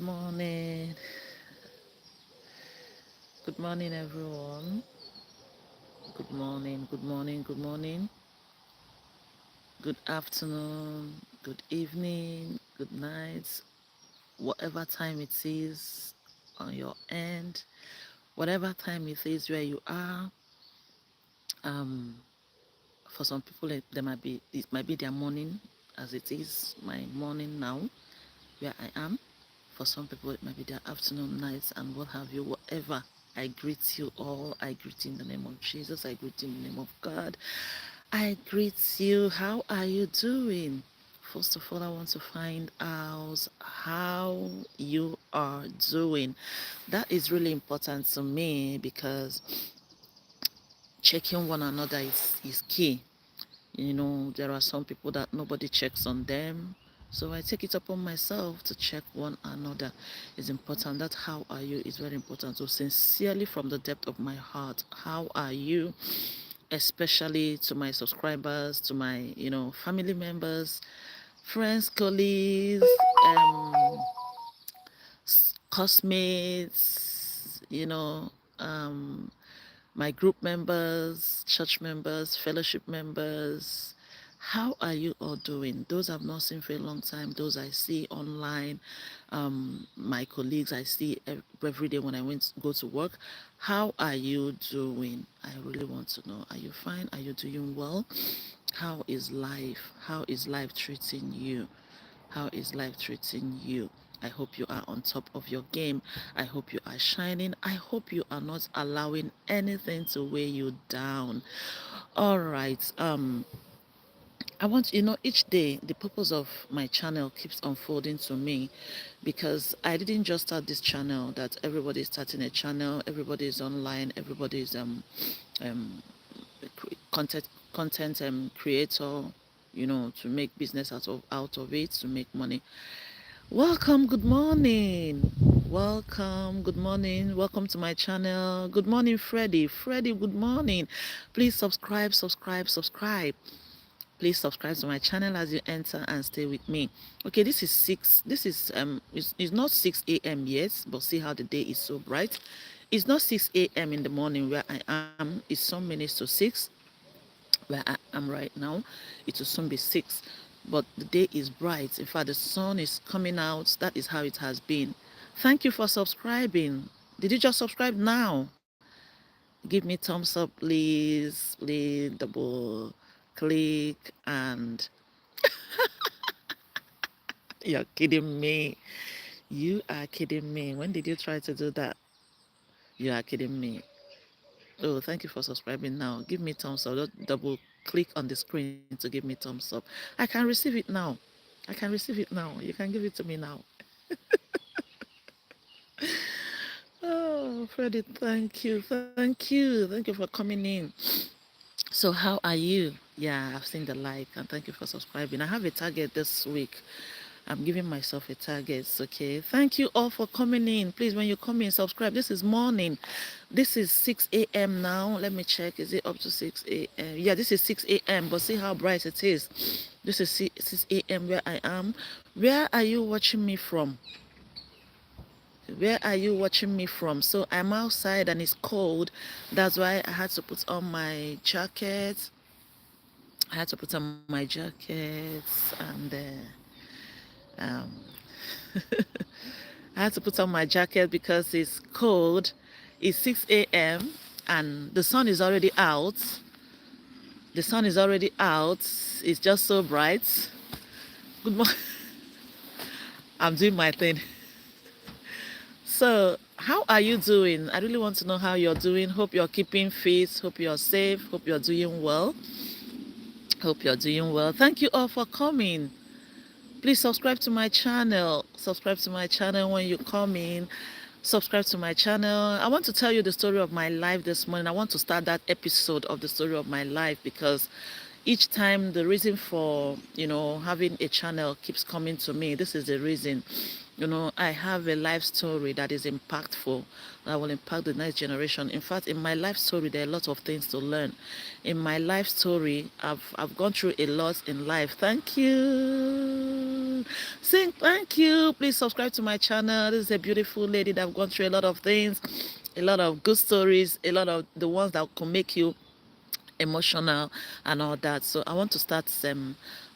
Morning. Good morning, everyone. Good morning, good morning, good morning. Good afternoon, good evening, good night, whatever time it is on your end, whatever time it is where you are. Um, for some people, it might be their morning, as it is my morning now, where I am. For some people, it might be their afternoon, nights, and what have you, whatever. I greet you all. I greet you in the name of Jesus. I greet you in the name of God. I greet you. How are you doing? First of all, I want to find out how you are doing. That is really important to me because checking one another is key. There are some people that nobody checks on them. So I take it upon myself to check one another. It's important. That how are you is very important. So sincerely from the depth of my heart, how are you? Especially to my subscribers, to my, family members, friends, colleagues, classmates, um, my group members, church members, fellowship members. How are you all doing? Those I've not seen for a long time, those I see online, my colleagues I see every day when I go to work. How are you doing? I really want to know. Are you fine? Are you doing well? How is life? How is life treating you? How is life treating you? I hope you are on top of your game. I hope you are shining. I hope you are not allowing anything to weigh you down. All right. I want each day the purpose of my channel keeps unfolding to me because I didn't just start this channel that everybody is starting a channel, everybody is online, everybody is um content creator, to make business out of it, to make money. Welcome, good morning. Welcome, good morning. Welcome to my channel. Good morning, Freddie. Freddie, good morning. Please subscribe, subscribe, subscribe. Please subscribe to my channel as you enter and stay with me. Okay, this is 6. This is it's not 6 a.m. yet, but see how the day is so bright. It's not 6 a.m. in the morning where I am. It's some minutes to 6 where I am right now. It will soon be 6. But the day is bright. In fact, the sun is coming out. That is how it has been. Thank you for subscribing. Did you just subscribe now? Give me thumbs up, please. Please double click and you're kidding me. You are kidding me. When did you try to do that? You are kidding me. Oh, thank you for subscribing now. Give me thumbs up. Just double click on the screen to give me thumbs up. I can receive it now. I can receive it now. You can give it to me now. Oh, Freddie, thank you. Thank you. Thank you for coming in. So, how are you? Yeah, I've seen the like and thank you for subscribing. I have a target this week. I'm giving myself a target, okay? Thank you all for coming in. Please, when you come in, subscribe. This is morning. This is 6 a.m. now. Let me check. Is it up to 6 a.m.? Yeah, this is 6 a.m. But see how bright it is. This is 6 a.m. where I am. Where are you watching me from? Where are you watching me from? So I'm outside and it's cold. That's why I had to put on my jacket. I had to put on my jacket and um, I had to put on my jacket because it's cold. It's 6 a.m. and the sun is already out. The sun is already out. It's just so bright. Good morning. I'm doing my thing. So, how are you doing? I really want to know how you're doing. Hope you're keeping fit. Hope you're safe. Hope you're doing well. Hope you're doing well. Thank you all for coming. Please subscribe to my channel. Subscribe to my channel when you come in. Subscribe to my channel. I want to tell you the story of my life this morning. I want to start that episode of the story of my life because each time the reason for having a channel keeps coming to me. This is the reason. I have a life story that is impactful, that will impact the next generation. In fact, in my life story, there are a lot of things to learn. In my life story, I've gone through a lot in life. Thank you. Saying thank you. Please subscribe to my channel. This is a beautiful lady that have gone through a lot of things, a lot of good stories, a lot of the ones that can make you emotional and all that. So I want to start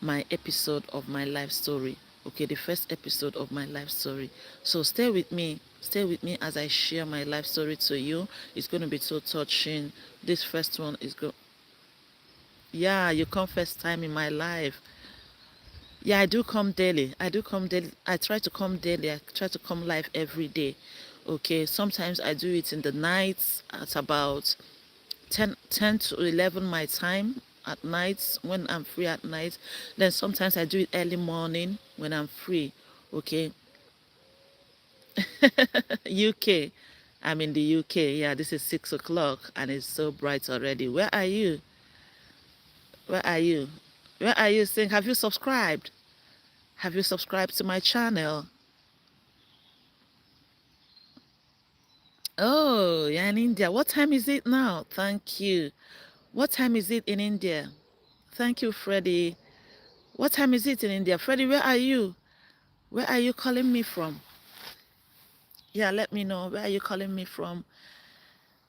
my episode of my life story. Okay, the first episode of my life story. So stay with me. Stay with me as I share my life story to you. It's going to be so touching. This first one is good. Yeah, you come first time in my life. Yeah, I do come daily. I do come daily. I try to come daily. I try to come live every day. Okay, sometimes I do it in the nights at about 10 to 11 my time at night when I'm free at night. Then sometimes I do it early morning when I'm free. Okay. UK. I'm in the UK. Yeah, this is 6 o'clock and it's so bright already. Where are you? Where are you? Where are you saying? Have you subscribed? Have you subscribed to my channel? Oh, you're in India. What time is it now? Thank you. What time is it in India? Thank you, Freddie. What time is it in India? Freddie, where are you? Where are you calling me from? Yeah, let me know. Where are you calling me from?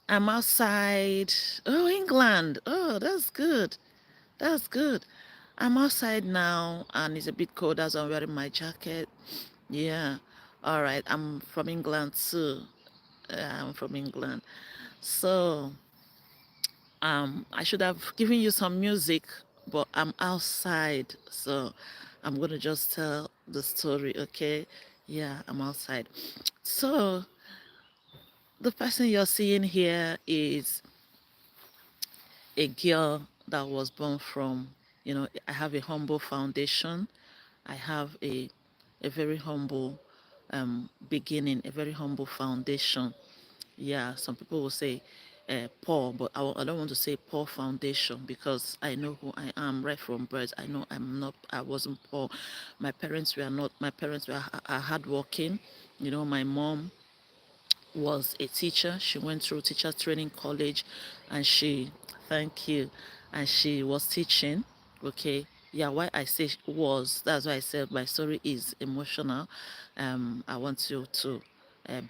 I'm outside. Oh, England. Oh, that's good. That's good. I'm outside now and it's a bit cold as I'm wearing my jacket. Yeah. All right. I'm from England too. I'm from England. So, I should have given you some music, but I'm outside. So, I'm going to just tell the story, okay? Yeah, I'm outside. So, the person you're seeing here is a girl that was born from, I have a humble foundation. I have a very humble beginning, a very humble foundation. Yeah, some people will say poor, but I don't want to say poor foundation because I know who I am right from birth. I know I wasn't poor. My parents are hardworking. My mom was a teacher. She went through teacher training college and thank you, and she was teaching. Okay. Yeah, why I say that's why I said my story is emotional. I want you to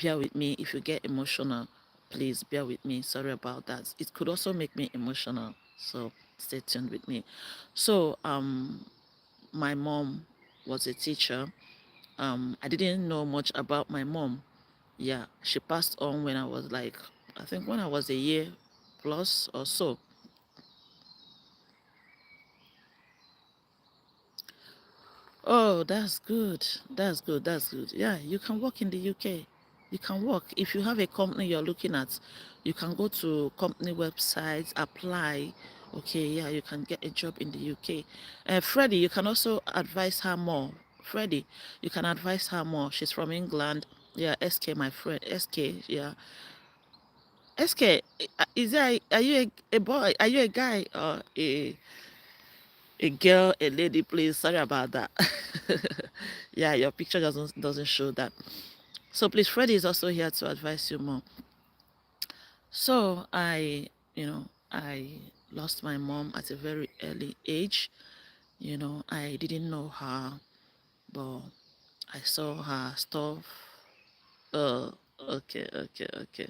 bear with me. If you get emotional, please bear with me. Sorry about that. It could also make me emotional. So stay tuned with me. So, my mom was a teacher. I didn't know much about my mom. Yeah, she passed on when I was like, I think when I was a year plus or so. Oh, that's good. That's good. That's good. Yeah, you can work in the UK. You can work. If you have a company you're looking at, you can go to company websites, apply. Okay, yeah, you can get a job in the UK. Freddie, you can also advise her more. Freddie, you can advise her more. She's from England. Yeah, SK, my friend. SK, yeah. SK, are you a boy? Are you a guy or a girl, a lady, please? Sorry about that. Yeah, your picture doesn't show that. So please, Freddie is also here to advise you more. So I lost my mom at a very early age. I didn't know her, but I saw her stuff. Oh, okay, okay, okay.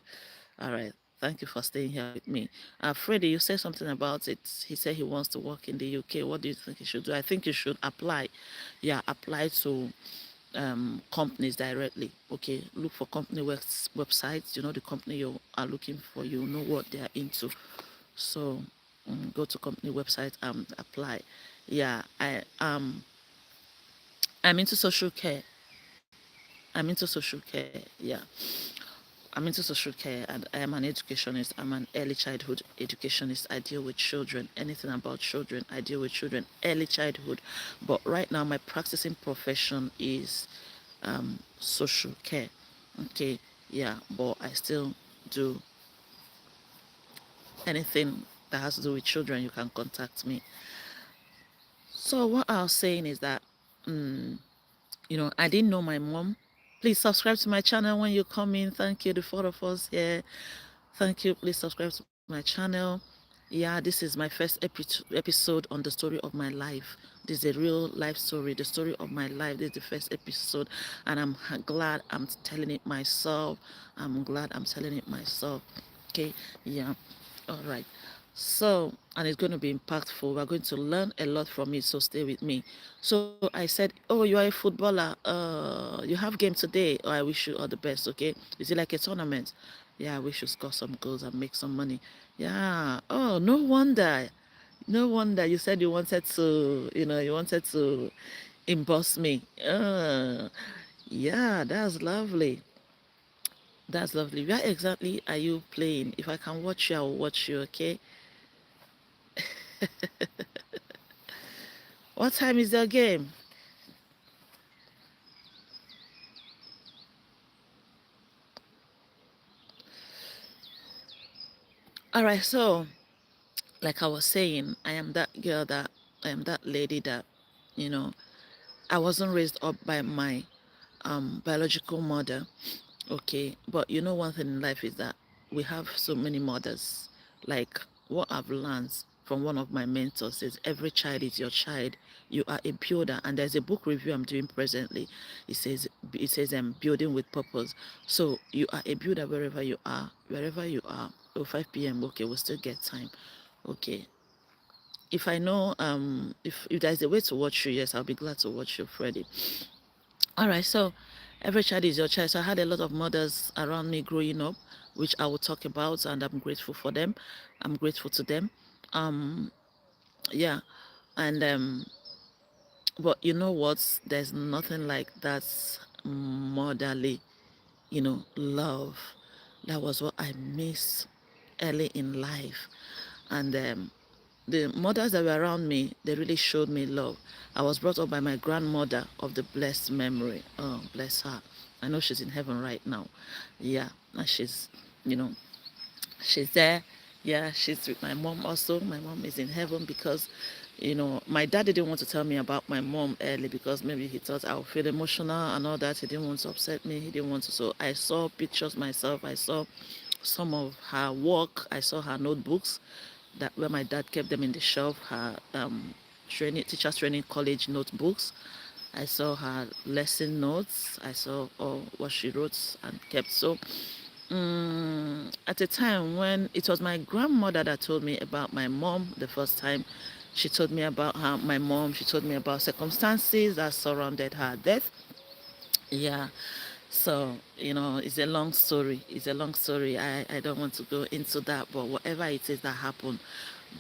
All right. Thank you for staying here with me. Freddie, you said something about it. He said he wants to work in the UK. What do you think he should do? I think you should apply. Yeah, apply to companies directly. Okay, look for company websites. You know the company you are looking for. You know what they are into. So go to company website and apply. Yeah, I'm into social care. I'm into social care. Yeah. I'm into social care and I am an educationist. I'm an early childhood educationist. I deal with children, anything about children. I deal with children, early childhood. But right now, my practicing profession is social care. Okay, yeah, but I still do anything that has to do with children. You can contact me. So, what I was saying is that, I didn't know my mom. Please subscribe to my channel when you come in. Thank you, the four of us here. Thank you. Please subscribe to my channel. Yeah, this is my first episode on the story of my life. This is a real life story, the story of my life. This is the first episode, and I'm glad I'm telling it myself. I'm glad I'm telling it myself. Okay, yeah, all right. So, and it's going to be impactful. We're going to learn a lot from it, so stay with me. So I said, "Oh, you are a footballer. You have game today. Oh, I wish you all the best. Okay, is it like a tournament? Yeah, we should score some goals and make some money. Yeah. Oh, no wonder. No wonder you said you wanted to, you wanted to emboss me. Yeah, that's lovely. That's lovely. Where exactly are you playing? If I can watch you, I'll watch you, okay? What time is the game? All right, so like I was saying, I am that lady that, you know, I wasn't raised up by my biological mother. Okay, but you know, one thing in life is that we have so many mothers. Like what I've learned from one of my mentors is every child is your child. You are a builder, and there's a book review I'm doing presently. It says building with purpose. So you are a builder wherever you are. Oh, 5 p.m. Okay, we'll still get time. Okay, if I know if there's a way to watch you, yes, I'll be glad to watch you, Freddie. All right, so every child is your child. So I had a lot of mothers around me growing up, which I will talk about, and I'm grateful for them. I'm grateful to them. Um, yeah, and but you know what? There's nothing like that motherly, love. That was what I miss early in life, and the mothers that were around me, they really showed me love. I was brought up by my grandmother of the blessed memory. Oh, bless her. I know she's in heaven right now. Yeah, and you know, she's there. Yeah, she's with my mom also. My mom is in heaven because, my dad didn't want to tell me about my mom early because maybe he thought I would feel emotional and all that. He didn't want to upset me. He didn't want to. So I saw pictures myself. I saw some of her work. I saw her notebooks that where my dad kept them in the shelf. Her teachers training college notebooks. I saw her lesson notes. I saw all what she wrote and kept. So at a time when it was my grandmother that told me about my mom the first time, she told me about my mom. She told me about circumstances that surrounded her death. Yeah, so, it's a long story. It's a long story. I don't want to go into that, but whatever it is that happened,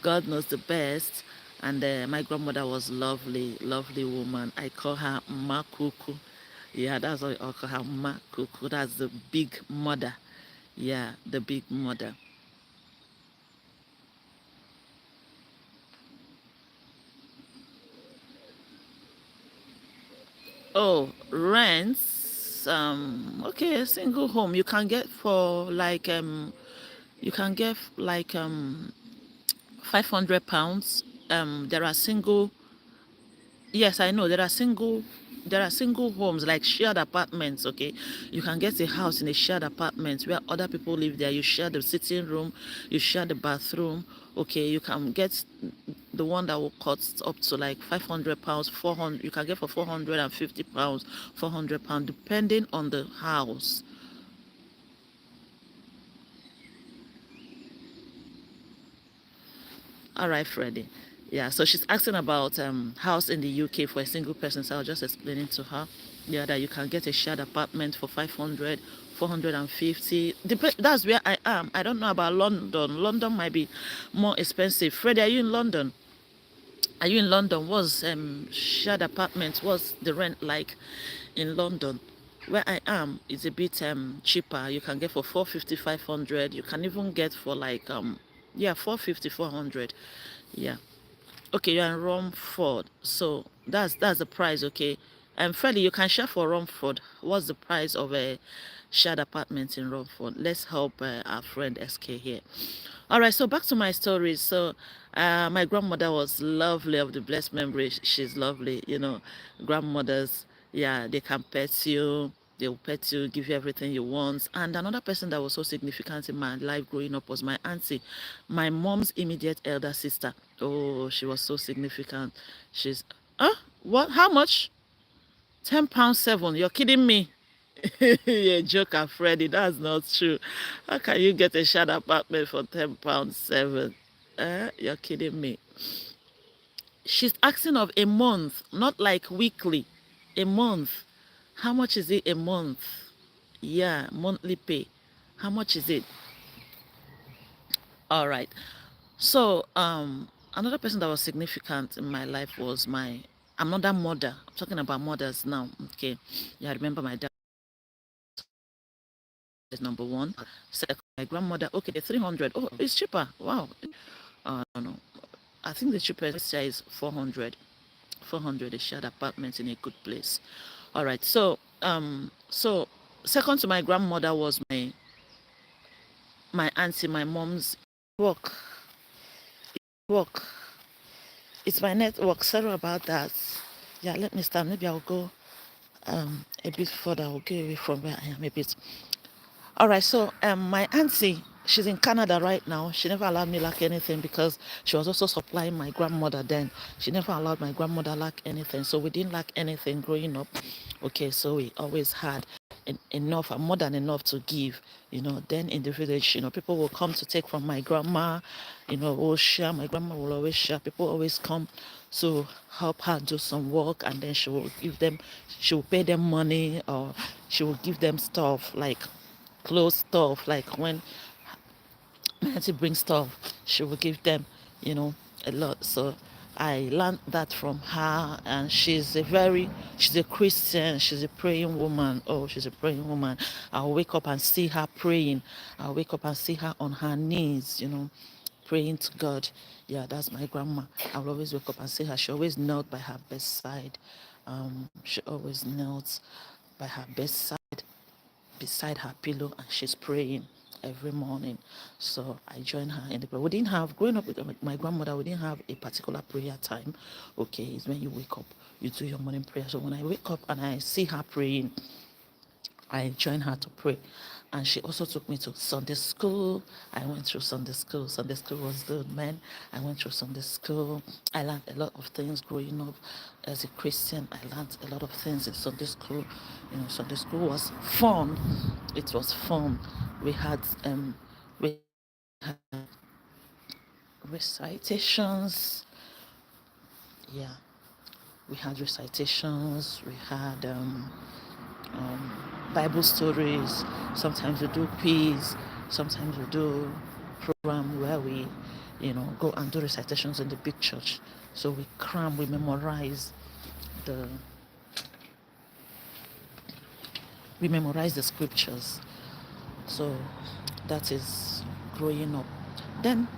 God knows the best. And my grandmother was lovely, lovely woman. I call her Makuku. Yeah, that's what I call her, Makuku. That's the big mother. Yeah, the big mother. Oh, rents. Okay, a single home you can get for like you can get like £500. There are single. Yes, I know there are single homes like shared apartments, okay? You can get a house in a shared apartment where other people live there. You share the sitting room, you share the bathroom. Okay, you can get the one that will cost up to like £500, 400. You can get for £450, £400, depending on the house. All right, Freddie. Yeah, so she's asking about house in the UK for a single person. So I was just explaining to her, yeah, that you can get a shared apartment for 500, 450. That's where I am. I don't know about London. London might be more expensive. Freddie, are you in London? Are you in London? What's shared apartment? What's the rent like in London? Where I am, it's a bit cheaper. You can get for 450, 500. You can even get for like yeah, 450, 400. Yeah. Okay, you're in Romford. So that's the price, okay. And Freddie, you can share for Romford. What's the price of a shared apartment in Romford? Let's help our friend SK here. All right, so back to my story. So my grandmother was lovely of the blessed memory. She's lovely, grandmothers, yeah, they can pet you. They'll pet you, give you everything you want. And another person that was so significant in my life growing up was my auntie, my mom's immediate elder sister. Oh, she was so significant. She's, what? How much? £10 seven. You're kidding me. You're a joker, Freddie. That's not true. How can you get a shared apartment for £10 seven? You're kidding me. She's asking of a month, not like weekly. A month. How much is it a month? Yeah, monthly pay. How much is it? All right. So, another person that was significant in my life was my another mother. I'm talking about mothers now. Okay. Yeah, I remember my dad is number one. Second, my grandmother. Okay, 300. Oh, it's cheaper. Wow. No. I think the cheapest here is 400. 400 a shared apartment in a good place. All right. So second to my grandmother was my auntie, my mom's work. Work. It's my network. Sorry about that. Yeah, let me start. Maybe I'll go a bit further. I'll get away from where I am a bit. All right, so my auntie, she's in Canada right now. She never allowed me lack anything because she was also supplying my grandmother then. She never allowed my grandmother lack anything. So we didn't lack anything growing up. Okay, so we always had enough and more than enough to give. Then in the village, people will come to take from my grandma. We'll share. My grandma will always share. People always come to help her do some work, and then she will pay them money, or she will give them stuff like clothes stuff. Like when my auntie brings stuff, she will give them, you know, a lot. So I learned that from her, and she's a Christian, she's a praying woman. Oh, she's a praying woman. I'll wake up and see her praying. I'll wake up and see her on her knees, praying to God. Yeah, that's my grandma. I'll always wake up and see her. She always knelt by her bedside. She always knelt by her bedside, beside her pillow, and she's praying every morning. So I join her in the prayer. We didn't have, growing up with my grandmother, we didn't have a particular prayer time. Okay, it's when you wake up, you do your morning prayer. So when I wake up and I see her praying, I joined her to pray. And she also took me to Sunday school. I went through Sunday school. Sunday school was good, man. I went through Sunday school. I learned a lot of things growing up as a Christian. I learned a lot of things in Sunday school. Sunday school was fun. It was fun. We had recitations. Yeah, we had recitations. We had Bible stories. Sometimes we do quiz. Sometimes we do program where we, go and do recitations in the big church. So we memorize the the scriptures. So that is growing up. Then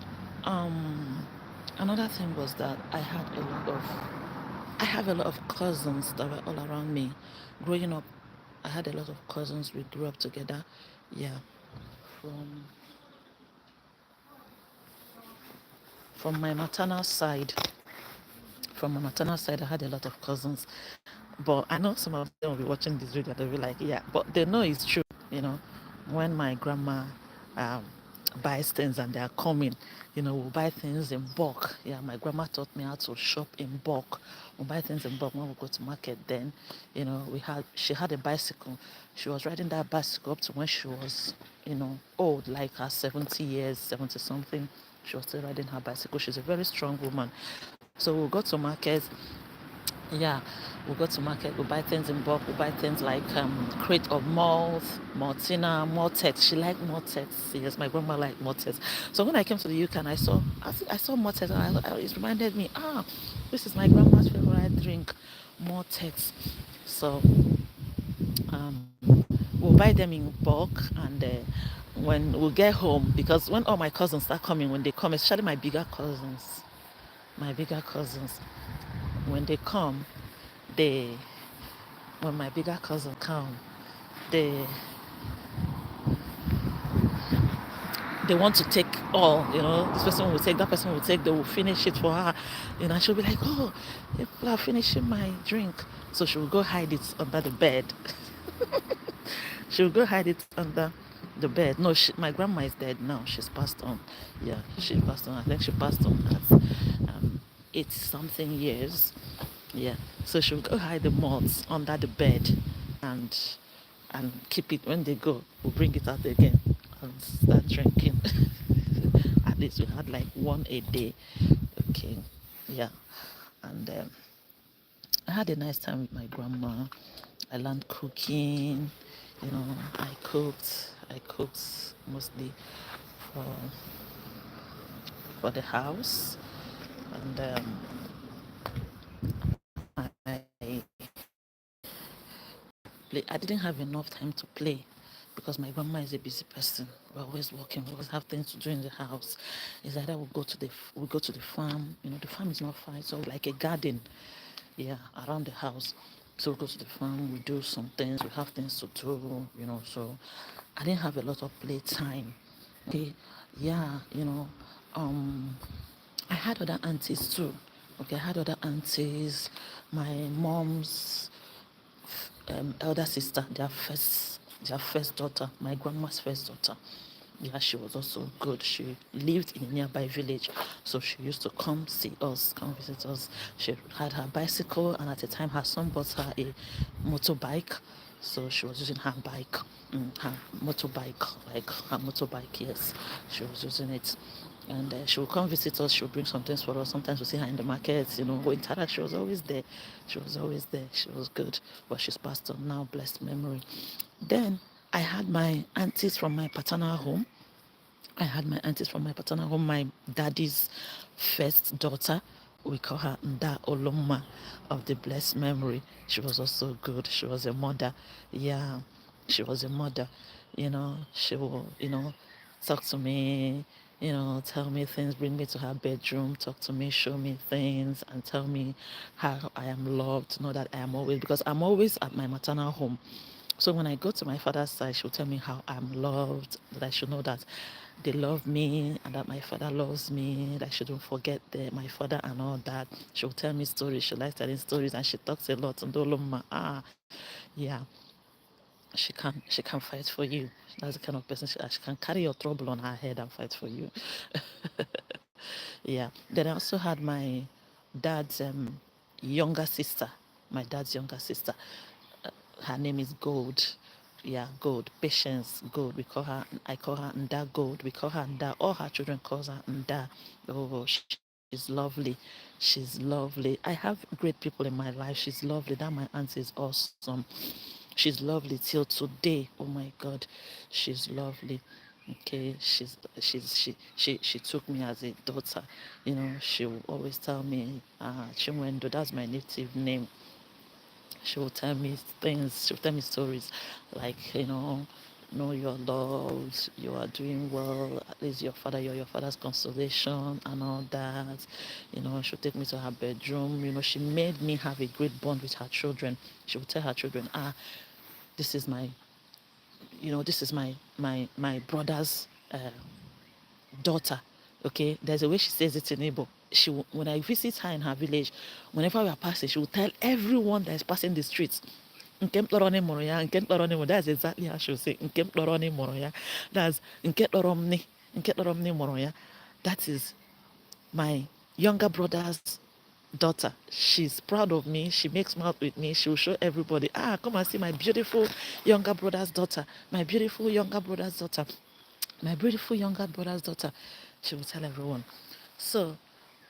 another thing was that I have a lot of cousins that were all around me. Growing up, I had a lot of cousins. We grew up together. Yeah, from from my maternal side. From my maternal side, I had a lot of cousins. But I know some of them will be watching this video. They'll be like, yeah, but they know it's true. When my grandma um, buys things and they are coming, we'll buy things in bulk. Yeah, my grandma taught me how to shop in bulk. We'll buy things in bulk when we go to market. Then, she had a bicycle. She was riding that bicycle up to when she was, old, like her 70 years, 70 something. She was still riding her bicycle. She's a very strong woman. So we'll go to market. Yeah, we'll go to market, we'll buy things in bulk, we'll buy things like crate of malt, Maltina, Maltex. She liked Maltex. Yes, my grandma liked Maltex. So when I came to the UK and I saw Maltex, and it reminded me, this is my grandma's favorite drink, Maltex. So we'll buy them in bulk, and when we get home, because when all my cousins start coming, when they come, especially my bigger cousins, when they come, they when my bigger cousin come, they they want to take all, this person will take, that person will take, they will finish it for her, she'll be like, oh, people are finishing my drink. So she will go hide it under the bed. She'll go hide it under the bed. No, my grandma is dead now. She's passed on. Yeah, she passed on. I think she passed on at 80 something years. Yeah. So she'll go hide the moths under the bed and keep it. When they go, we'll bring it out again and start drinking. At least we had like one a day. Okay. Yeah. And I had a nice time with my grandma. I learned cooking. You know, I cooked. I cooked mostly for the house, and I didn't have enough time to play because my grandma is a busy person. We're always working. We always have things to do in the house. It's either we go to the farm. You know, the farm is not far. It's all like a garden, yeah, around the house. So we go to the farm. We do some things. We have things to do. You know, so I didn't have a lot of play time. Okay, yeah, you know, I had other aunties too. Okay, I had other aunties. My mom's elder sister, their first daughter, my grandma's first daughter. Yeah, she was also good. She lived in a nearby village, so she used to come see us, come visit us. She had her bicycle, and at the time, her son bought her a motorbike, so she was using her bike, her motorbike, like her motorbike. Yes, she was using it. And she would come visit us. She would bring some things for us. Sometimes we see her in the market, you know, we interact. She was always there. She was always there. She was good. But she's passed on now, blessed memory. Then I had my aunties from my paternal home. I had my aunties from my paternal home, my daddy's first daughter. We call her Nda Oloma of the blessed memory. She was also good. She was a mother. Yeah, she was a mother. You know, she will, you know, talk to me, you know, tell me things, bring me to her bedroom, talk to me, show me things, and tell me how I am loved. Know that I am always, because I'm always at my maternal home. So when I go to my father's side, she'll tell me how I'm loved, that I should know that they love me and that my father loves me, that I shouldn't forget my father and all that. She'll tell me stories. She likes telling stories and she talks a lot. And Doloma, yeah, she can fight for you. That's the kind of person she can carry your trouble on her head and fight for you. Yeah. Then I also had my dad's younger sister, my dad's younger sister. Her name is Gold. Yeah, Gold. Patience, Gold. We call her, I call her Nda Gold. We call her Nda. All her children calls her Nda. Oh, she's lovely. She's lovely. I have great people in my life. She's lovely. That my aunt is awesome. She's lovely till today. Oh my God, she's lovely. Okay, she took me as a daughter. You know, she will always tell me, Chimwendo, that's my native name. She will tell me things, she'll tell me stories like, you know you're loved, you are doing well, at least you're your father's consolation and all that. You know, she'll take me to her bedroom. You know, she made me have a great bond with her children. She would tell her children, this is my, this is my brother's daughter. Okay, there's a way she says it in Igbo. When I visit her in her village, whenever we are passing, she will tell everyone that is passing the streets, "Nke mkpọrọ ni mụrụ ya, nke mkpọrọ ni mụrụ." That's exactly how she will say, "Nke mkpọrọ ni mụrụ ya." That's "Nke kpọrọ m ni, nke kpọrọ m ni mụrụ ya." That is my younger brother's daughter. She's proud of me. She makes mouth with me. She will show everybody, come and see my beautiful younger brother's daughter. My beautiful younger brother's daughter. My beautiful younger brother's daughter. She will tell everyone. So,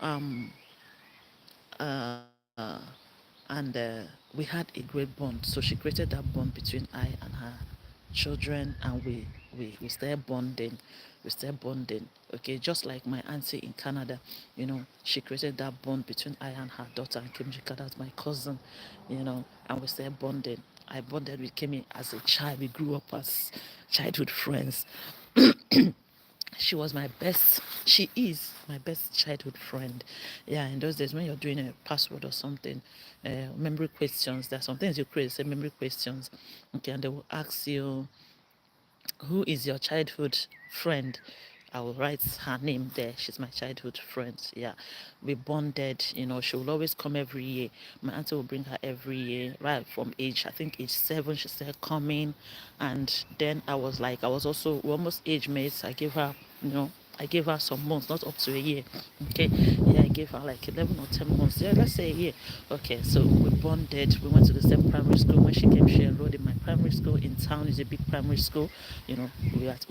um, uh, and we had a great bond. So she created that bond between I and her children, and we started bonding. We started bonding. Okay, just like my auntie in Canada, she created that bond between I and her daughter, and Kim Jika, that's my cousin, and we started bonding. I bonded with Kemi as a child. We grew up as childhood friends. She was my best, she is my best childhood friend. Yeah, in those days when you're doing a password or something, memory questions, there are some things you create, say memory questions. Okay, and they will ask you, who is your childhood friend? I will write her name there. She's my childhood friend. Yeah, we bonded. She will always come every year. My auntie will bring her every year, right from age, I think age 7. She started coming, and then I was also we're almost age mates. You know, I gave her some months, not up to a year. Okay, yeah, I gave her like 11 or 10 months. Yeah, let's say a year. Okay, so we bonded. We went to the same primary school. When she came, she enrolled in my primary school in town. It's a big primary school. We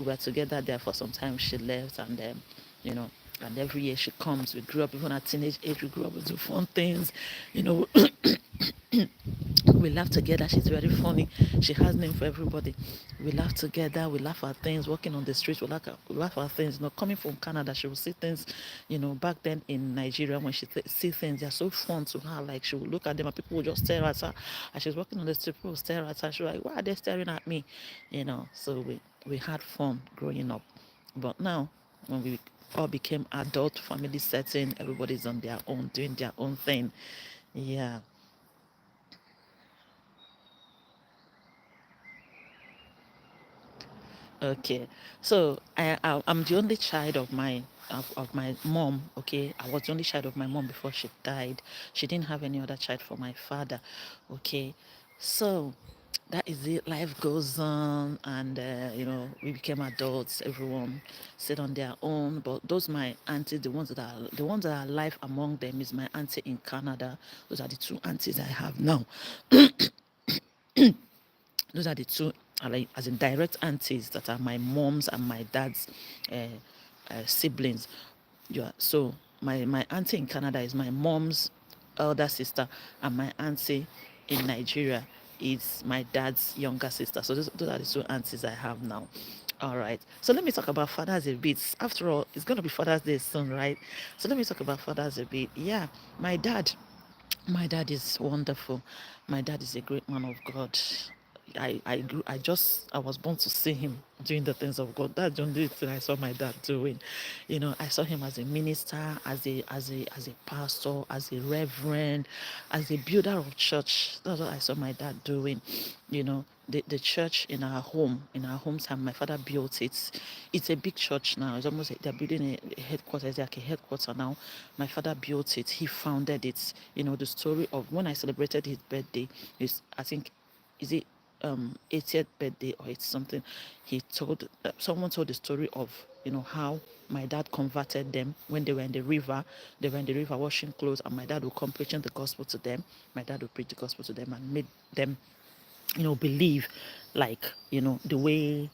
were together there for some time. She left, and then, you know, and every year she comes. We grew up, even at teenage age, we grew up, we do fun things, you know. We laugh together. She's very funny. She has name for everybody. We laugh together. We laugh at things. Walking on the streets, we laugh at things. Coming from Canada, she will see things. Back then in Nigeria, when she see things, they're so fun to her. Like, she will look at them, and people will just stare at her. As she's walking on the street, people will stare at her. She's like, "Why are they staring at me?" So we had fun growing up. But now, when we all became adult, family setting, everybody's on their own, doing their own thing. Yeah. Okay, so I'm the only child of my mom. Okay, I was the only child of my mom before she died. She didn't have any other child for my father. Okay, so that is it. Life goes on, and we became adults. Everyone sit on their own. But those my aunties, the ones that are alive among them is my auntie in Canada. Those are the two aunties I have now. Those are the two, like, as in direct aunties that are my mom's and my dad's uh, siblings. Yeah. So my auntie in Canada is my mom's elder sister, and my auntie in Nigeria is my dad's younger sister. So those are the two aunties I have now. All right. So let me talk about fathers a bit. After all, it's going to be Father's Day soon, right? So let me talk about fathers a bit. Yeah, my dad. My dad is wonderful. My dad is a great man of God. I was born to see him doing the things of God. That's the only thing I saw my dad doing. I saw him as a minister, as a pastor, as a reverend, as a builder of church. That's what I saw my dad doing. The church in our hometown, my father built it. It's a big church now. It's almost like they're building a headquarters. It's like a headquarter now. My father built it. He founded it. The story of when I celebrated his birthday is, I think, is it 80th birthday or it's something. Someone told the story of how my dad converted them when they were in the river. They were in the river washing clothes, and my dad would come preaching the gospel to them. My dad would preach the gospel to them and made them believe, like, the way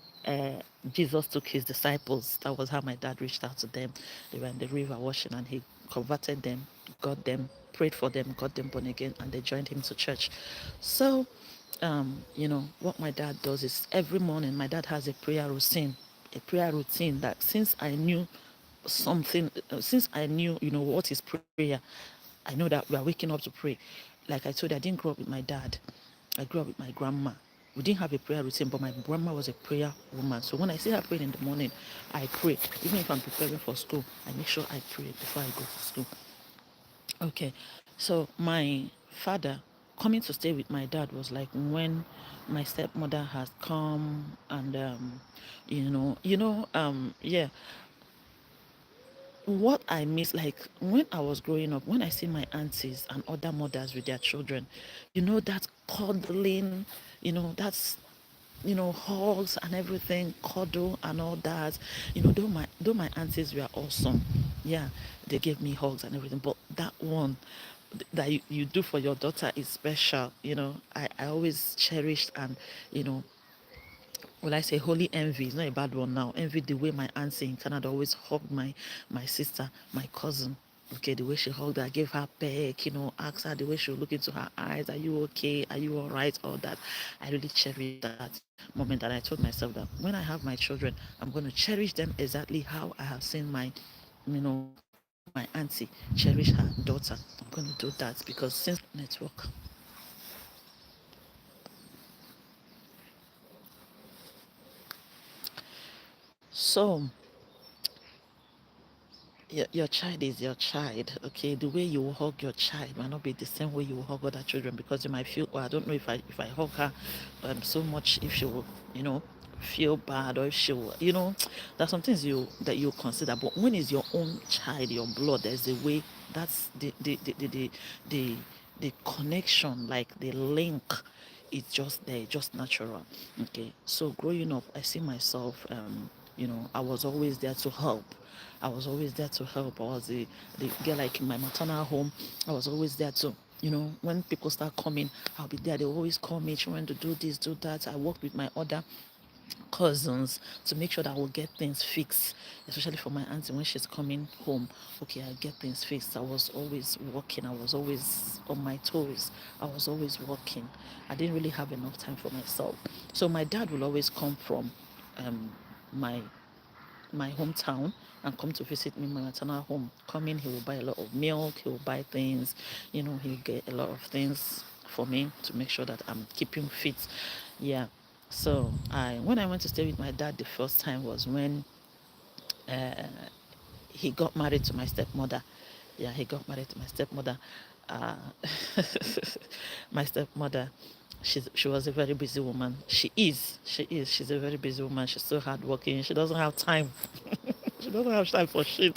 Jesus took his disciples. That was how my dad reached out to them. They were in the river washing, and he converted them, got them, prayed for them, got them born again, and they joined him to church. So, what my dad does is every morning my dad has a prayer routine that since I knew, what is prayer, I know that we are waking up to pray. Like I told you, I didn't grow up with my dad. I grew up with my grandma. We didn't have a prayer routine, but my grandma was a prayer woman. So when I see her praying in the morning, I pray. Even if I'm preparing for school, I make sure I pray before I go to school. Okay. So my father coming to stay with my dad was like when my stepmother has come, and yeah, what I miss, like when I was growing up, when I see my aunties and other mothers with their children, that cuddling, that's hugs and everything, cuddle and all that. Though my aunties were awesome, yeah, they gave me hugs and everything, but that one that you do for your daughter is special. I always cherished, and you know will I say holy envy. It's not a bad one now. Envy the way my auntie in Canada always hugged my sister, my cousin. Okay, the way she hugged her, gave her peck, asked her the way she would look into her eyes, are you okay? Are you all right? All that. I really cherish that moment, and I told myself that when I have my children, I'm going to cherish them exactly how I have seen my auntie cherish her daughter. I'm going to do that because since network. So your child is your child, okay? The way you will hug your child might not be the same way you will hug other children, because you might feel, well, I don't know if I hug her so much, if she will, you know feel bad, or if she will, there's some things you consider. But when it's your own child, your blood, there's a way. That's the connection, like the link. It's just there, just natural. Okay, so growing up, I see myself. I was always there to help. I was always there to help. I was the girl, like in my maternal home. I was always there to, when people start coming, I'll be there. They always call me, trying to do this, do that. I work with my other cousins to make sure that we'll get things fixed, especially for my auntie when she's coming home. Okay, I get things fixed. I was always working. I was always on my toes. I was always working. I didn't really have enough time for myself. So my dad will always come from um, my my hometown and come to visit me in my maternal home. Coming, he will buy a lot of milk, he will buy things, he'll get a lot of things for me to make sure that I'm keeping fit. Yeah. So I when I went to stay with my dad the first time was when uh, he got married to my stepmother. Yeah, he got married to my stepmother. Uh, my stepmother, she was a very busy woman. She's a very busy woman. She's so hardworking. She doesn't have time. She doesn't have time for shit.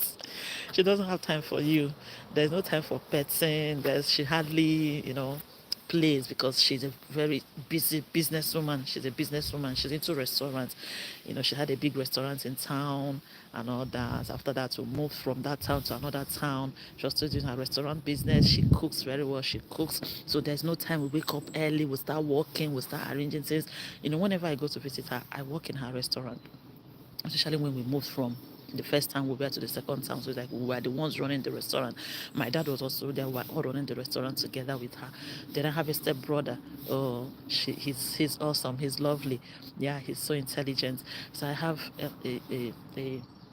She doesn't have time for you. There's no time for petting. She hardly, plays because she's a very busy businesswoman. She's a businesswoman. She's into restaurants. She had a big restaurant in town and all that. After that, we moved from that town to another town. She was still doing her restaurant business. She cooks very well. She cooks. So there's no time. We wake up early. We start working. We start arranging things. Whenever I go to visit her, I work in her restaurant, especially when we moved from the first time we were to the second town. So it's like we were the ones running the restaurant. My dad was also there. We were all running the restaurant together with her. Then I have a step brother. Oh, he's awesome. He's lovely. Yeah, he's so intelligent. So I have a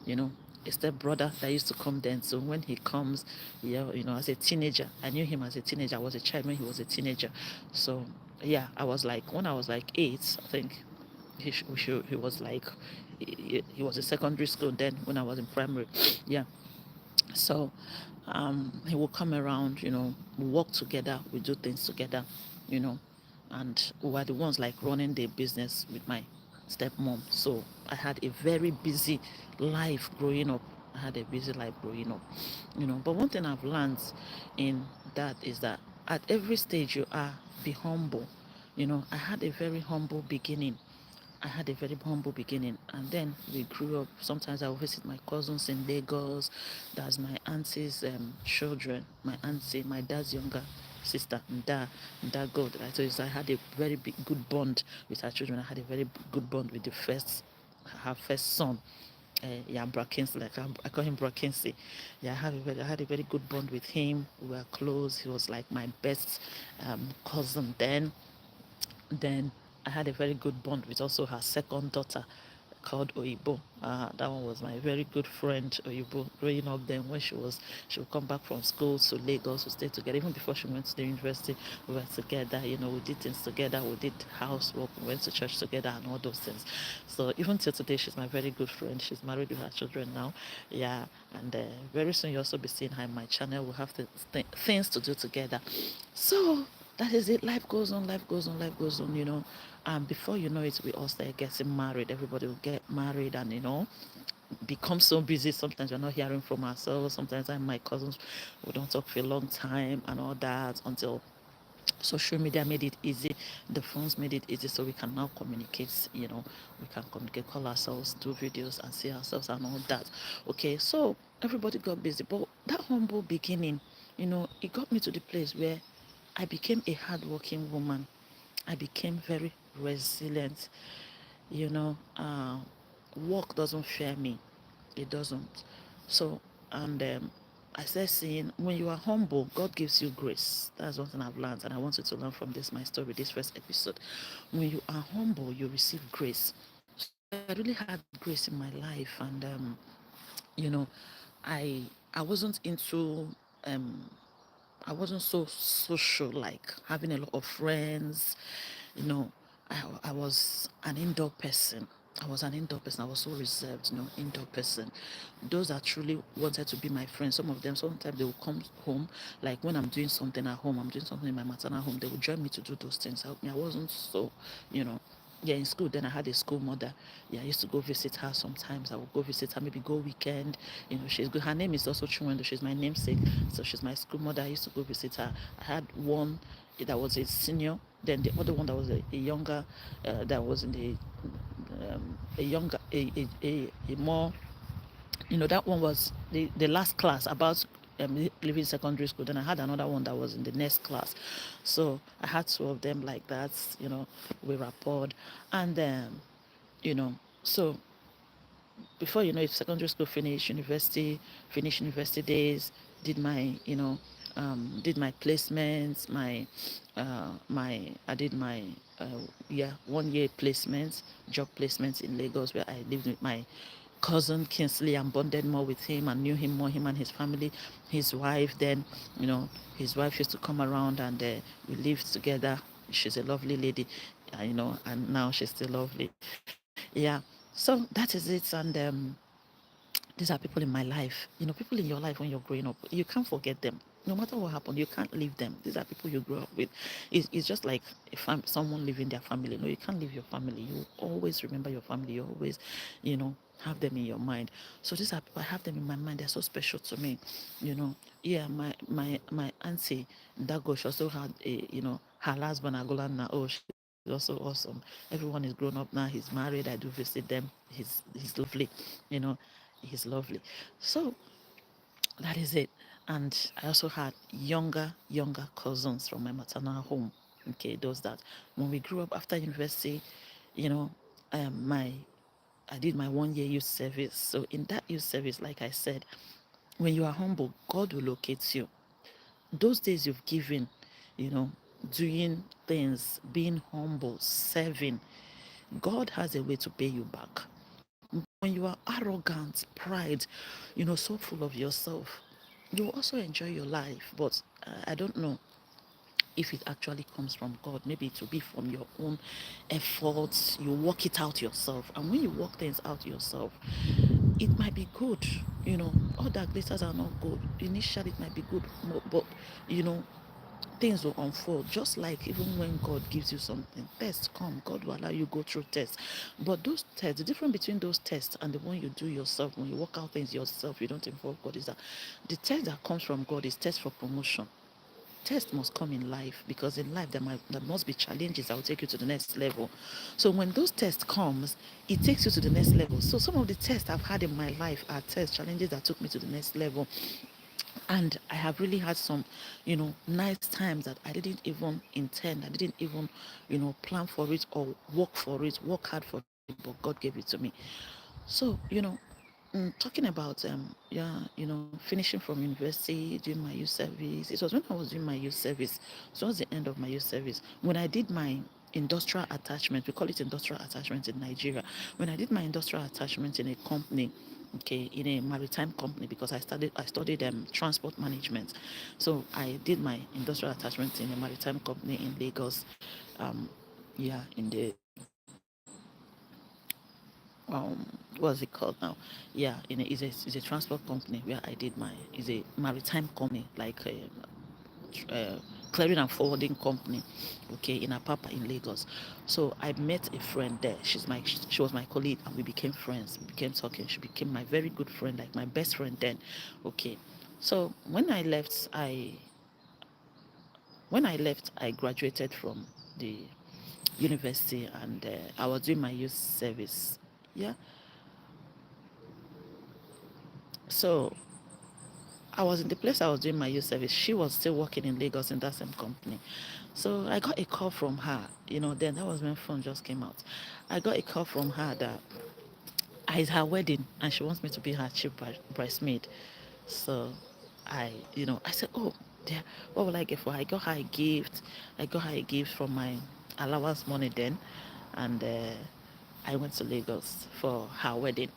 you know a step brother that used to come then. So when he comes, yeah, as a teenager, I knew him as a teenager. I was a child when he was a teenager. So yeah, I was like, when I was like 8, I think he was like, he was in secondary school then when I was in primary. Yeah. So he will come around, we work together, we do things together, you know and we were the ones like running the business with my stepmom. So I had a very busy life growing up. I had a busy life growing up, but one thing I've learned in that is that at every stage you are, be humble. I had a very humble beginning. I had a very humble beginning, and then we grew up. Sometimes I would visit my cousins in Lagos. That's my auntie's children. My auntie, my dad's younger sister, Nda God. Right? So I had a very big, good bond with her children. I had a very good bond with her first son. Yeah, Brackensy, like I call him Brackensy. Yeah, I had a very good bond with him. We were close. He was like my best cousin then. Then I had a very good bond with also her second daughter called Oibo. That one was my very good friend, Oibo. Growing up then, when she would come back from school to Lagos, we stayed together. Even before she went to the university, we were together. We did things together. We did housework. We went to church together and all those things. So even till today, she's my very good friend. She's married with her children now. Yeah, and very soon you'll also be seeing her in my channel. We'll have things to do together. So that is it. Life goes on, life goes on, life goes on, and before you know it, we all start getting married. Everybody will get married and become so busy. Sometimes we're not hearing from ourselves. Sometimes I and my cousins, we don't talk for a long time and all that, until social media made it easy. The phones made it easy, so we can now communicate. We can communicate, call ourselves, do videos and see ourselves and all that. Okay, so everybody got busy, but that humble beginning, it got me to the place where I became a hardworking woman. I became very resilient. You know, uh, Work doesn't fear me. It doesn't. So, and I started seeing, when you are humble, God gives you grace. That's one thing I've learned, and I want you to learn from this, my story, this first episode. When you are humble, you receive grace. So I really had grace in my life, and you know, I wasn't into I wasn't so social, like having a lot of friends. You know, I was an indoor person. I was an indoor person. I was so reserved, indoor person. Those that truly wanted to be my friends, some of them, sometimes they will come home, like when I'm doing something at home, I'm doing something in my maternal home, they would join me to do those things, help me. I wasn't so, you know, yeah, in school. Then I had a school mother. Yeah, I used to go visit her sometimes. I would go visit her, maybe go weekend. She's good. Her name is also Chunwendo. She's my namesake, so she's my school mother. I used to go visit her. I had one that was a senior. Then the other one that was a younger, that was in the a younger, a more, that one was the last class about leaving secondary school. Then I had another one that was in the next class. So I had two of them like that. We rapport. And you know so before if secondary school finished university days, did my did my placements, my I did my uh, 1 year placements, job placements in Lagos, where I lived with my cousin Kinsley and bonded more with him and knew him more, him and his family, his wife. Then his wife used to come around, and we lived together. She's a lovely lady, and now she's still lovely. Yeah, so that is it. And these are people in my life. People in your life when you're growing up, you can't forget them. No matter what happened, you can't leave them. These are people you grew up with. It's just like someone leaving their family. No, you can't leave your family. You always remember your family. You always, have them in your mind. So these are people, I have them in my mind. They're so special to me. Yeah, my auntie Dago, she also had her husband Agolana. Oh, she's also awesome. Everyone is grown up now. He's married. I do visit them. He's lovely. You know, he's lovely. So that is it. And I also had younger cousins from my maternal home. Okay, those that when we grew up after university, you know, my I did my 1 year youth service. So in that youth service, like I said, when you are humble, God will locate you. Those days you've given, you know, doing things, being humble, serving, God has a way to pay you back. When you are arrogant, pride, so full of yourself, you also enjoy your life. But I don't know if it actually comes from God. Maybe it will be from your own efforts. You work it out yourself. And when you work things out yourself, it might be good. All that glitters are not good. Initially, it might be good, but you know, things will unfold. Just like even when God gives you something, tests come. God will allow you go through tests. But those tests, the difference between those tests and the one you do yourself, when you work out things yourself, you don't involve God, is that the test that comes from God is test for promotion. Test must come in life, because in life there must be challenges that will take you to the next level. So when those tests comes, it takes you to the next level. So some of the tests I've had in my life are tests, challenges that took me to the next level. And I have really had some nice times that I didn't even intend, I didn't even plan for it or work hard for it, but God gave it to me. So talking about finishing from university, doing my youth service. It was when I was doing my youth service, towards the end of my youth service, when I did my industrial attachment. We call it industrial attachment in Nigeria. When I did my industrial attachment in a company, okay, in a maritime company, because I studied transport management. So I did my industrial attachment in a maritime company in Lagos. um in the what's it called now? Yeah, it's a transport company where I did my is a maritime company, like uh, clearing and forwarding company, okay, in Apapa in Lagos. So I met a friend there. She was my colleague, and we became friends. We became talking. She became my very good friend, like my best friend then. Okay. So when I left, I graduated from the university, and I was doing my youth service. Yeah. So I was in the place I was doing my youth service. She was still working in Lagos in that same company. So I got a call from her. Then that was when phone just came out. I got a call from her that it's her wedding and she wants me to be her chief bridesmaid. So I said, oh, dear, what will I get for her? I got her a gift. I got her a gift from my allowance money then. And I went to Lagos for her wedding.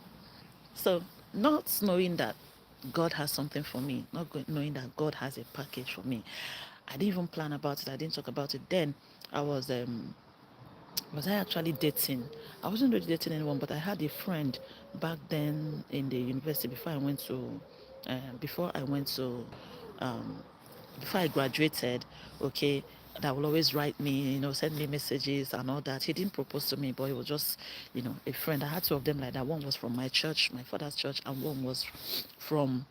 So, not knowing that God has something for me, not knowing that God has a package for me, I didn't even plan about it. I didn't talk about it. Then I was I actually dating? I wasn't really dating anyone, but I had a friend back then in the university uh, before I went to, um, before I graduated. Okay, that will always write me, send me messages and all that. He didn't propose to me, but he was just, a friend. I had two of them like that. One was from my church, my father's church, and one was from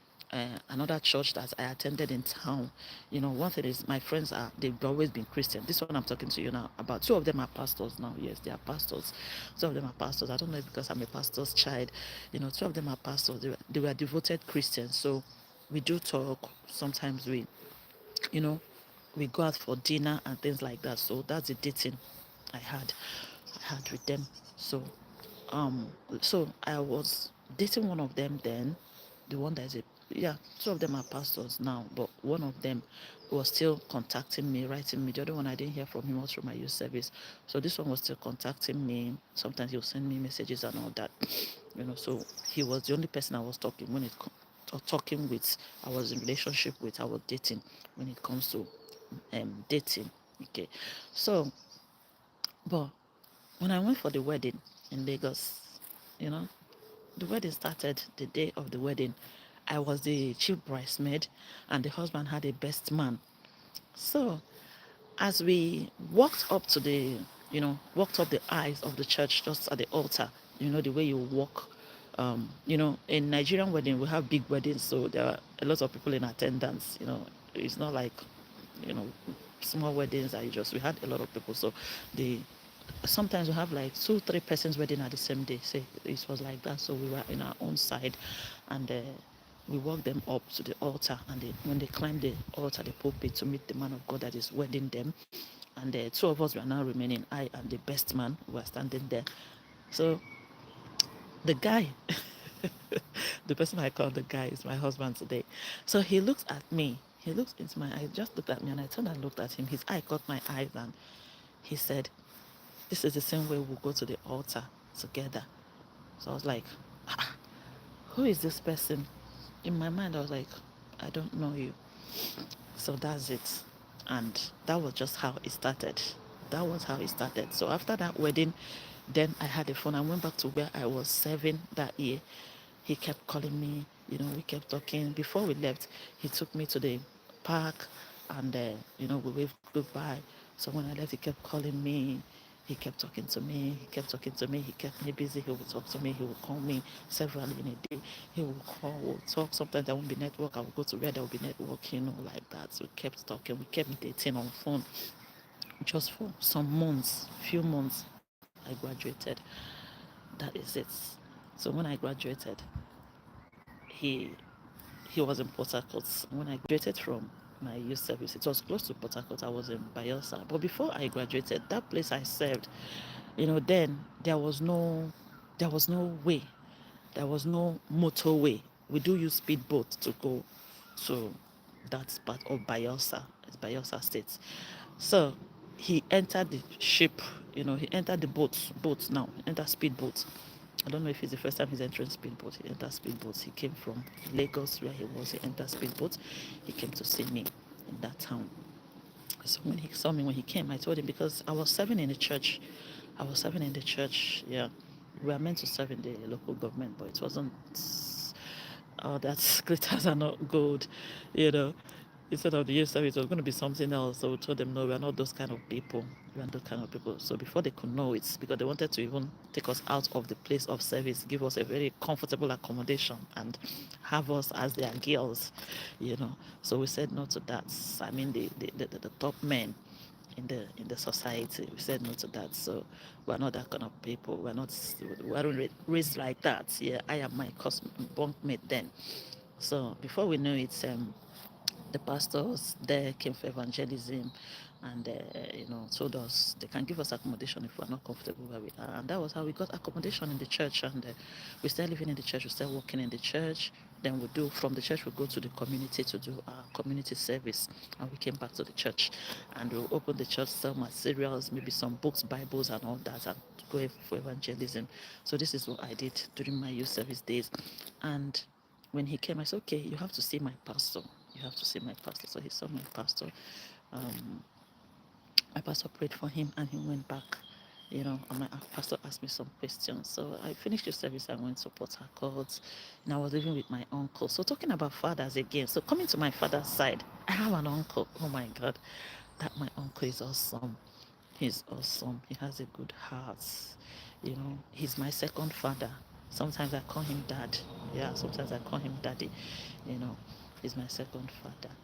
another church that I attended in town. One thing is my friends they've always been Christian. This one I'm talking to you now about. Two of them are pastors now. Yes, they are pastors. Two of them are pastors. I don't know if because I'm a pastor's child. Two of them are pastors. They were devoted Christians. So we do talk. Sometimes you know, we go out for dinner and things like that. So that's the dating I had. I had with them. So um so I was dating one of them then, the one that is a yeah, two of them are pastors now, but one of them was still contacting me, writing me. The other one I didn't hear from him all through my youth service. So this one was still contacting me. Sometimes he'll send me messages and all that. So he was the only person I was talking when talking with, I was in relationship with, I was dating when it comes to dating. Okay. So but when I went for the wedding in Lagos, you know, the wedding started the day of the wedding. I was the chief bridesmaid, and the husband had a best man. So as we walked up to walked up the aisles of the church just at the altar, the way you walk. In Nigerian wedding, we have big weddings, so there are a lot of people in attendance. It's not like, you know, small weddings that we had a lot of people. So the sometimes we have like 2-3 persons wedding at the same day. Say it was like that. So we were in our own side, and we walked them up to the altar. And when they climbed the altar, the pulpit, to meet the man of God that is wedding them, and the two of us were now remaining. I and the best man were standing there. So the guy, the person I call the guy, is my husband today. So he looks at me. He looks into my eyes. Just looked at me, and I turned and looked at him. His eye caught my eyes, and he said, "This is the same way we'll go to the altar together." So I was like, ah, who is this person? In my mind, I was like, I don't know you. So that's it. And that was just how it started. That was how it started. So after that wedding, then I had a phone. I went back to where I was serving that year. He kept calling me, we kept talking. Before we left, he took me to the park, and, we waved goodbye. So when I left, he kept calling me. He kept talking to me. He kept talking to me. He kept me busy. He would talk to me. He would call me several in a day. He would call, we'll talk. Sometimes there won't be network. I would go to where there will be network, like that. So we kept talking. We kept dating on phone just for some months, few months. I graduated. That is it. So when I graduated, he he was in Port Harcourt. When I graduated from my youth service, it was close to Port Harcourt. I was in Bayelsa. But before I graduated, that place I served, then there was no way, there was no motorway. We do use speedboat to go to that part of Bayelsa. It's Bayelsa State. So he entered the ship, he entered the boats now, entered speedboat. I don't know if it's the first time he's entering speedboat. He entered speedboats. He came from Lagos, where he was. He entered speedboat. He came to see me in that town. So when he saw me, when he came, I told him, because I was serving in the church. I was serving in the church. Yeah, we were meant to serve in the local government, but it wasn't. Oh, that glitters are not gold, you know. Instead of the youth service, it was going to be something else. So we told them, no, we are not those kind of people. We are those kind of people. So before they could know it, because they wanted to even take us out of the place of service, give us a very comfortable accommodation, and have us as their girls. So we said no to that. I mean, the top men in the society. We said no to that. So we're not that kind of people. We weren't raised like that. Yeah, I am my bunkmate then. So before we knew it, the pastors there came for evangelism, and told us they can give us accommodation if we're not comfortable where we are. And that was how we got accommodation in the church. And we started living in the church. We started working in the church. Then we do from the church, we go to the community to do our community service. And we came back to the church, and we opened the church, sell materials, maybe some books, Bibles, and all that, and go for evangelism. So this is what I did during my youth service days. And when he came, I said, okay, you have to see my pastor. You have to see my pastor. So he saw my pastor. Um, my pastor prayed for him, and he went back. And my pastor asked me some questions. So I finished the service. I went to Port Harcourt, and I was living with my uncle. So talking about fathers again. So coming to my father's side, I have an uncle. Oh my God. that my uncle is awesome. He's awesome. He has a good heart. He's my second father. Sometimes I call him dad. Yeah, sometimes I call him daddy. You know, he's my second father.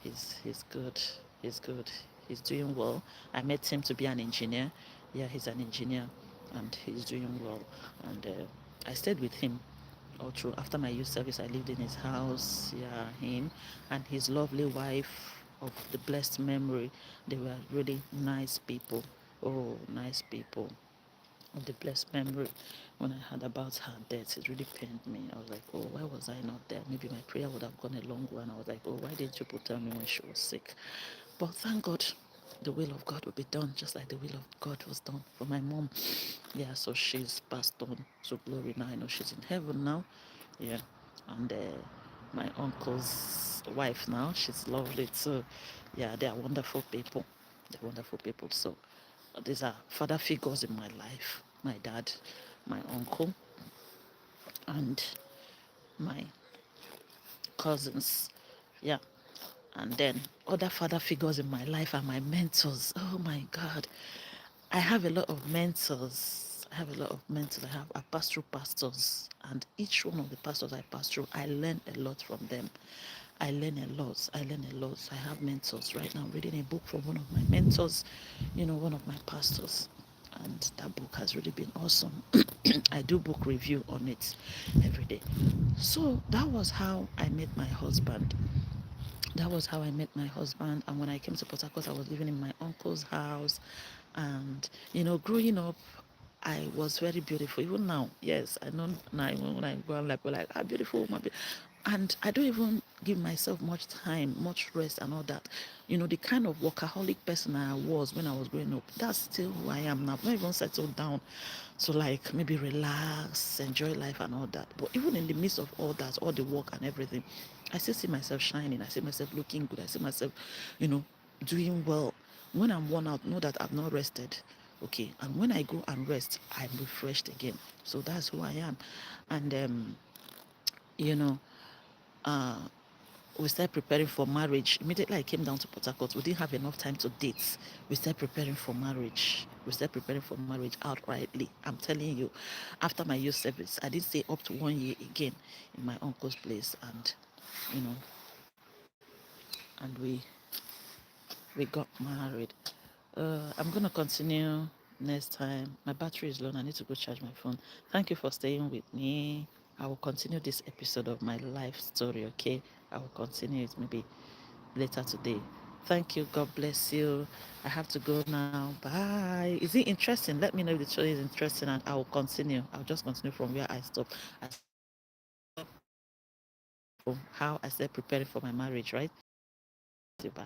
He's good. He's good. He's doing well. I met him to be an engineer. Yeah, he's an engineer, and he's doing well. And I stayed with him all through. After my youth service, I lived in his house. Yeah, him and his lovely wife of the blessed memory. They were really nice people. Oh, nice people of the blessed memory. When I heard about her death, it really pained me. I was like, oh, why was I not there? Maybe my prayer would have gone a long way. And I was like, oh, why didn't you tell me when she was sick? But thank God, the will of God will be done, just like the will of God was done for my mom. Yeah, so she's passed on to glory now. I know she's in heaven now. Yeah, and my uncle's wife now, she's lovely too. Yeah, they are wonderful people. They're wonderful people. So these are father figures in my life: my dad, my uncle, and my cousins. Yeah, and then other father figures in my life are my mentors. Oh my God, I have a lot of mentors. I have a lot of mentors. I pass through pastors, and each one of the pastors I pass through, I learn a lot from them. I learn a lot. I learn a lot. I have mentors right now. I'm reading a book from one of my mentors, one of my pastors, and that book has really been awesome. I do book review on it every day. So that was how I met my husband. That was how I met my husband. And when I came to Port Harcourt, I was living in my uncle's house. And, growing up, I was very beautiful. Even now, yes, I know now when I go out, like, we're like, beautiful woman. And I don't even give myself much time, much rest, and all that. The kind of workaholic person I was when I was growing up, that's still who I am now. I've not even settled down to like maybe relax, enjoy life, and all that. But even in the midst of all that, all the work and everything, I still see myself shining. I see myself looking good. I see myself, you know, doing well. When I'm worn out, know that I've not rested. Okay. And when I go and rest, I'm refreshed again. So that's who I am. And, you know, uh, we started preparing for marriage. Immediately I came down to Port Harcourt, we didn't have enough time to date. We started preparing for marriage. We started preparing for marriage outrightly. I'm telling you, after my youth service, I didn't stay up to 1 year again in my uncle's place. And, you know, and we got married. I'm going to continue next time. My battery is low. I need to go charge my phone. Thank you for staying with me. I will continue this episode of my life story, okay? I will continue it maybe later today. Thank you. God bless you. I have to go now. Bye. Is it interesting? Let me know if the story is interesting and I will continue. I'll just continue from where I stopped. I stopped from how I started preparing for my marriage, right? Bye.